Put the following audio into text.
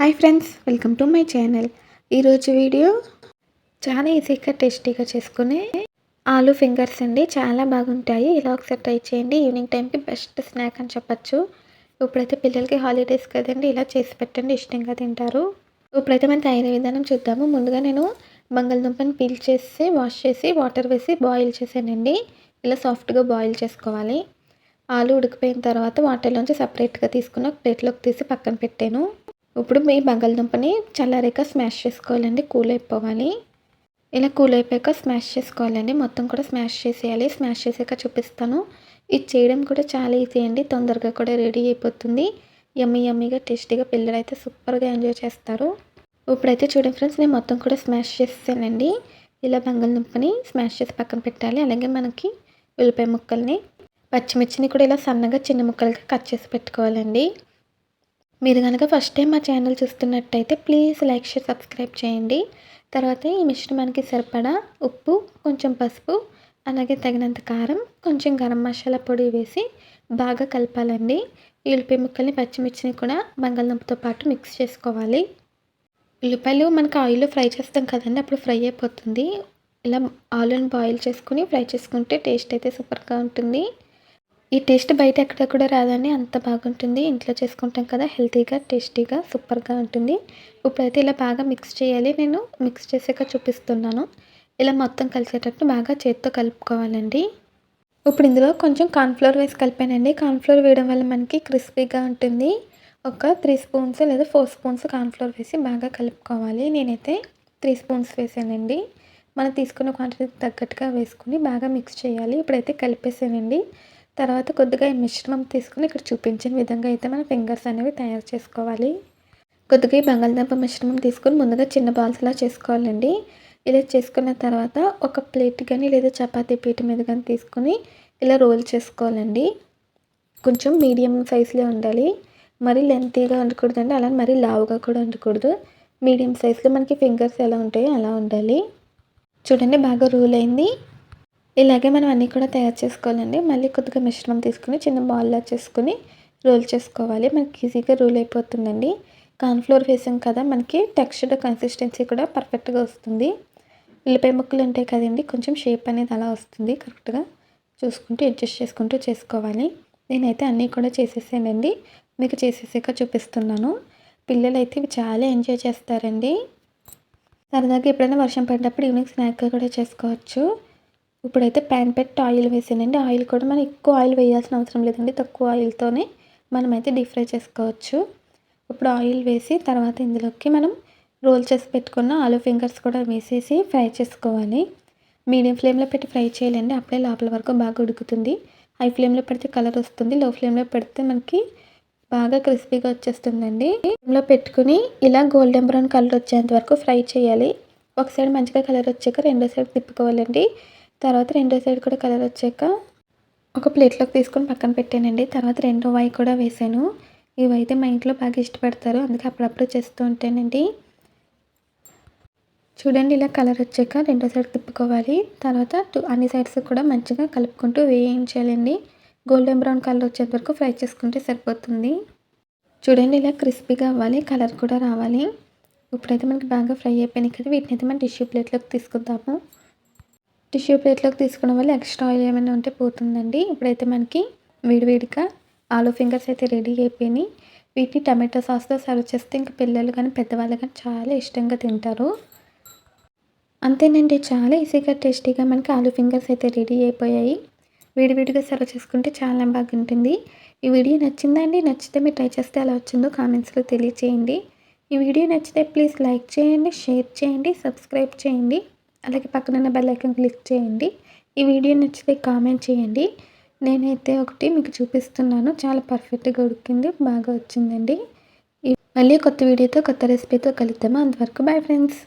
Hi friends, welcome to my channel. ఈరోజు video చాలా ఈజీగా టేస్టీగా చేసుకునే ఆలూ ఫింగర్స్ అండి. చాలా బాగుంటాయి. ఇలా ఒకసారి ట్రై చేయండి. ఈవినింగ్ టైంకి బెస్ట్ స్నాక్ అని చెప్పచ్చు. ఇప్పుడైతే పిల్లలకి హాలిడేస్ కదండి, ఇలా చేసి పెట్టండి, ఇష్టంగా తింటారు. ఇప్పుడైతే మనం తయారీ విధానం చూద్దాము. ముందుగా నేను బంగాళదుంపని పీల్ చేసి వాష్ చేసి వాటర్ వేసి బాయిల్ చేశానండి. ఇలా సాఫ్ట్గా బాయిల్ చేసుకోవాలి. ఆలు ఉడికిపోయిన తర్వాత వాటర్లోంచి సపరేట్గా తీసుకుని ఒక ప్లేట్లోకి తీసి పక్కన పెట్టాను. ఇప్పుడు మీ బంగాళదుంపని చల్లారాక స్మాష్ చేసుకోవాలండి, కూల్ అయిపోవాలి. ఇలా కూల్ అయిపోయాక స్మాష్ చేసుకోవాలండి, మొత్తం కూడా స్మాష్ చేసేయాలి. స్మాష్ చేసాక చూపిస్తాను. ఇది చేయడం కూడా చాలా ఈజీ అండి, తొందరగా కూడా రెడీ అయిపోతుంది. యమ్మీగా టేస్టీగా పిల్లలు అయితే సూపర్గా ఎంజాయ్ చేస్తారు. ఇప్పుడైతే చూడండి ఫ్రెండ్స్, నేను మొత్తం కూడా స్మాష్ చేసేసానండి. ఇలా బంగాళదుంపని స్మాష్ చేసి పక్కన పెట్టాలి. అలాగే మనకి ఉల్లిపాయ ముక్కల్ని, పచ్చిమిర్చిని కూడా ఇలా సన్నగా చిన్న ముక్కలుగా కట్ చేసి పెట్టుకోవాలండి. మీరు కనుక ఫస్ట్ టైం మా ఛానల్ చూస్తున్నట్టయితే ప్లీజ్ లైక్ షేర్ సబ్స్క్రైబ్ చేయండి. తర్వాత ఈ మిశ్రమానికి సరిపడా ఉప్పు, కొంచెం పసుపు, అలాగే తగినంత కారం, కొంచెం గరం మసాలా పొడి వేసి బాగా కలపాలండి. ఈ ఉల్లిపాయ ముక్కల్ని, పచ్చిమిర్చిని కూడా బంగాళదుంపతో పాటు మిక్స్ చేసుకోవాలి. ఉల్లిపాయలు మనకు ఆయిల్లో ఫ్రై చేస్తాం కదండి, అప్పుడు ఫ్రై అయిపోతుంది. ఇలా ఆలుని బాయిల్ చేసుకుని ఫ్రై చేసుకుంటే టేస్ట్ అయితే సూపర్గా ఉంటుంది. ఈ టేస్ట్ బయట ఎక్కడ కూడా రాదండి, అంత బాగుంటుంది. ఇంట్లో చేసుకుంటాం కదా, హెల్తీగా టేస్టీగా సూపర్గా ఉంటుంది. ఇప్పుడైతే ఇలా బాగా మిక్స్ చేయాలి. నేను మిక్స్ చేసాక చూపిస్తున్నాను. ఇలా మొత్తం కలిసేటట్టు బాగా చేత్తో కలుపుకోవాలండి. ఇప్పుడు ఇందులో కొంచెం కార్న్ఫ్లోర్ వేసి కలిపానండి. కార్న్ఫ్లోర్ వేయడం వల్ల మనకి క్రిస్పీగా ఉంటుంది. ఒక 3 స్పూన్స్ లేదా 4 స్పూన్స్ కార్న్ఫ్లోర్ వేసి బాగా కలుపుకోవాలి. నేనైతే 3 స్పూన్స్ వేసానండి. మనం తీసుకున్న క్వాంటిటీకి తగ్గట్టుగా వేసుకుని బాగా మిక్స్ చేయాలి. ఇప్పుడైతే కలిపేసానండి. తర్వాత కొద్దిగా ఈ మిశ్రమం తీసుకుని ఇక్కడ చూపించిన విధంగా అయితే మన ఫింగర్స్ అనేవి తయారు చేసుకోవాలి. కొద్దిగా ఈ బంగాళదుంప మిశ్రమం తీసుకొని ముందుగా చిన్న బాల్స్లా చేసుకోవాలండి. ఇలా చేసుకున్న తర్వాత ఒక ప్లేట్ కానీ లేదా చపాతీ పీట మీద కానీ తీసుకొని ఇలా రోల్ చేసుకోవాలండి. కొంచెం మీడియం సైజులో ఉండాలి, మరీ లెంతీగా ఉండకూడదండి, అలా మరీ లావుగా కూడా ఉండకూడదు. మీడియం సైజులో మనకి ఫింగర్స్ ఎలా ఉంటాయో అలా ఉండాలి. చూడండి, బాగా రోల్ అయింది. ఇలాగే మనం అన్నీ కూడా తయారు చేసుకోవాలండి. మళ్ళీ కొద్దిగా మిశ్రమం తీసుకుని చిన్న బాల్లా చేసుకుని రోల్ చేసుకోవాలి. మనకి ఈజీగా రోల్ అయిపోతుందండి. కార్న్ఫ్లోర్ వేసాం కదా, మనకి టెక్స్చర్ కన్సిస్టెన్సీ కూడా పర్ఫెక్ట్గా వస్తుంది. ఉల్లిపాయ ముక్కలు ఉంటాయి కదండి, కొంచెం షేప్ అనేది అలా వస్తుంది. కరెక్ట్గా చూసుకుంటూ అడ్జస్ట్ చేసుకుంటూ చేసుకోవాలి. నేనైతే అన్నీ కూడా చేసేసానండి, మీకు చేసేసాక చూపిస్తున్నాను. పిల్లలు అయితే ఇవి చాలా ఎంజాయ్ చేస్తారండి. సరదాగా ఎప్పుడైనా వర్షం పడినప్పుడు ఈవినింగ్ స్నాక్గా కూడా చేసుకోవచ్చు. ఇప్పుడైతే ప్యాన్ పెట్టి ఆయిల్ వేసానండి. ఆయిల్ కూడా మనం ఎక్కువ ఆయిల్ వేయాల్సిన అవసరం లేదండి, తక్కువ ఆయిల్తోనే మనమైతే డీప్ ఫ్రై చేసుకోవచ్చు. ఇప్పుడు ఆయిల్ వేసి తర్వాత ఇందులోకి మనం రోల్ చేసి పెట్టుకున్న ఆలూ ఫింగర్స్ కూడా వేసేసి ఫ్రై చేసుకోవాలి. మీడియం ఫ్లేమ్లో పెట్టి ఫ్రై చేయాలండి, అప్పుడే లోపల వరకు బాగా ఉడుకుతుంది. హై ఫ్లేమ్లో పెడితే కలర్ వస్తుంది, లో ఫ్లేమ్లో పెడితే మనకి బాగా క్రిస్పీగా వచ్చేస్తుందండి. ఫ్లేమ్లో పెట్టుకుని ఇలా గోల్డెన్ బ్రౌన్ కలర్ వచ్చేంత వరకు ఫ్రై చేయాలి. ఒక సైడ్ మంచిగా కలర్ వచ్చాక రెండో సైడ్ తిప్పుకోవాలండి. తర్వాత రెండో సైడ్ కూడా కలర్ వచ్చాక ఒక ప్లేట్లోకి తీసుకొని పక్కన పెట్టానండి. తర్వాత రెండో వై కూడా వేసాను. ఇవైతే మా ఇంట్లో బాగా ఇష్టపడతారు, అందుకే అప్పుడప్పుడు చేస్తూ ఉంటానండి. చూడండి, ఇలా కలర్ వచ్చాక రెండో సైడ్ తిప్పుకోవాలి. తర్వాత అన్ని సైడ్స్ కూడా మంచిగా కలుపుకుంటూ వేయించాలండి. గోల్డెన్ బ్రౌన్ కలర్ వచ్చేంత వరకు ఫ్రై చేసుకుంటే సరిపోతుంది. చూడండి, ఇలా క్రిస్పీగా అవ్వాలి, కలర్ కూడా రావాలి. ఇప్పుడైతే మనకి బాగా ఫ్రై అయిపోయినాయి కదా, వీటిని అయితే మనం టిష్యూ ప్లేట్లోకి తీసుకుందాము. టిష్యూ ప్లేట్లోకి తీసుకోవడం వల్ల ఎక్స్ట్రా ఆయిల్ ఏమైనా ఉంటే పోతుందండి. ఇప్పుడైతే మనకి వేడివేడిగా ఆలూ ఫింగర్స్ అయితే రెడీ అయిపోయినాయి. వీటిని టమాటో సాస్తో సర్వ్ చేస్తే ఇంకా పిల్లలు కానీ పెద్దవాళ్ళు కానీ చాలా ఇష్టంగా తింటారు. అంతేనండి, చాలా ఈజీగా టేస్టీగా మనకి ఆలూ ఫింగర్స్ అయితే రెడీ అయిపోయాయి. వేడివేడిగా సర్వ్ చేసుకుంటే చాలా బాగుంటుంది. ఈ వీడియో నచ్చిందా అండి? నచ్చితే మీరు ట్రై చేస్తే ఎలా వచ్చిందో కామెంట్స్లో తెలియచేయండి. ఈ వీడియో నచ్చితే ప్లీజ్ లైక్ చేయండి, షేర్ చేయండి, సబ్స్క్రైబ్ చేయండి. అలాగే పక్కనున్న బెల్ ఐకాన్ క్లిక్ చేయండి. ఈ వీడియో నచ్చితే కామెంట్ చేయండి. నేనైతే ఒకటి మీకు చూపిస్తున్నాను, చాలా పర్ఫెక్ట్గా ఉడికింది, బాగా వచ్చిందండి. మళ్ళీ కొత్త వీడియోతో కొత్త రెసిపీతో కలుద్దాము. అంతవరకు బాయ్ ఫ్రెండ్స్.